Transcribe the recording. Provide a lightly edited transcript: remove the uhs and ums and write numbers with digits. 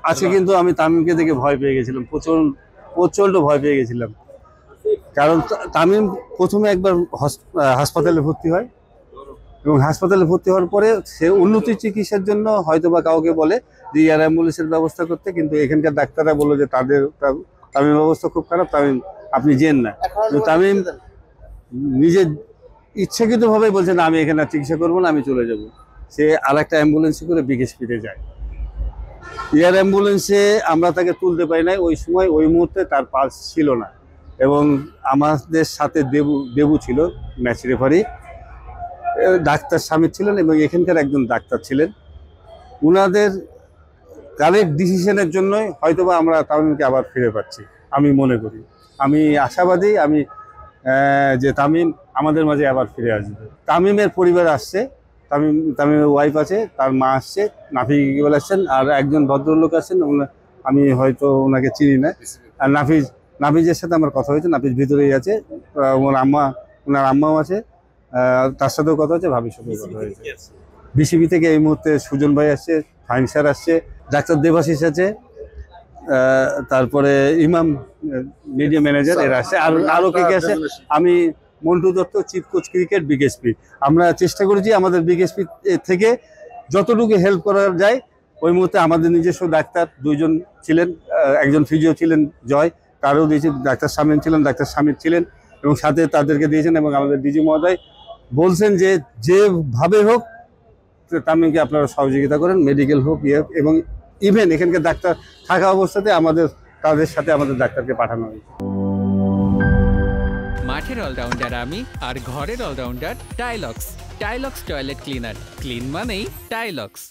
আজকে কিন্তু আমি তামিমকে দেখে ভয় পেয়ে গেছিলাম, প্রচন্ড ভয় পেয়ে গেছিলাম। কারণ তামিম প্রথমে একবার হাসপাতালে ভর্তি হয় এবং হাসপাতালে ভর্তি হওয়ার পরে সে উন্নত চিকিৎসার জন্য হয়তো বা কাউকে বলে যে এয়ার অ্যাম্বুলেন্সের ব্যবস্থা করতে, কিন্তু এখানকার ডাক্তাররা বললো যে তামিমের অবস্থা খুব খারাপ, তামিম আপনি যেন না। তামিম নিজের ইচ্ছাকৃতভাবে বলছে না আমি এখানে চিকিৎসা করবো না, আমি চলে যাব। সে আর একটা অ্যাম্বুলেন্সে করে বিকেএসপিতে যায়। এয়ার অ্যাম্বুলেন্সে আমরা তাকে তুলতে পারি নাই ওই সময়, ওই মুহূর্তে তার পালস ছিল না। এবং আমাদের সাথে দেবু ছিল ম্যাচ রেফারি, ডাক্তার স্বামী ছিলেন এবং এখানকার একজন ডাক্তার ছিলেন। উনাদের কারেক্ট ডিসিশনের জন্যই হয়তোবা আমরা তামিমকে আবার ফিরে পাচ্ছি, আমি মনে করি। আমি আশাবাদী যে তামিম আমাদের মাঝে আবার ফিরে আসবে। তামিমের পরিবার আসছে, তামিমের ওয়াইফ আছে, তার মা আসছে, নাফি ইকবাল আসছেন, আর একজন ভদ্রলোক আছেন, আমি হয়তো ওনাকে চিনি না। আর নাফিজের সাথে আমার কথা হয়েছে, নাফিজ ভিতরেই আছে, ওনার আম্মাও আছে, তার সাথেও কথা হচ্ছে, ভাবির সাথেও কথা হয়েছে। বিসিবি থেকে এই মুহূর্তে সুজন ভাই আসছে, ফাহিম স্যার আসছে, ডাক্তার দেবাশিস আছে, তারপরে ইমাম মিডিয়া ম্যানেজার এরা আসছে, আর আরো কে কে আছে। আমি Montu Dutta, chief coach cricket, BKSP. আমরা চেষ্টা করেছি আমাদের বিকেএসপি থেকে যতটুকু হেল্প করা যায়। ওই মুহূর্তে আমাদের নিজস্ব ডাক্তার দুইজন ছিলেন, একজন ফিজিও ছিলেন জয়, তারও দিয়েছি, ডাক্তার শামীম ছিলেন, ডাক্তার শামীম ছিলেন, এবং সাথে তাদেরকে দিয়েছেন। এবং আমাদের ডিজি মহোদয় বলছেন যে যেভাবে হোক তামিমকে আপনারা সহযোগিতা করেন, মেডিকেল হোক এবং ইভেন এখানকার ডাক্তার থাকা অবস্থাতে তাদের সাথে আমাদের ডাক্তারকে পাঠানো হয়েছে। মাঠের অলরাউন্ডার আমি, আর ঘরের all rounder Tylox. Tylox toilet cleaner, clean মানেই টাইলক্স।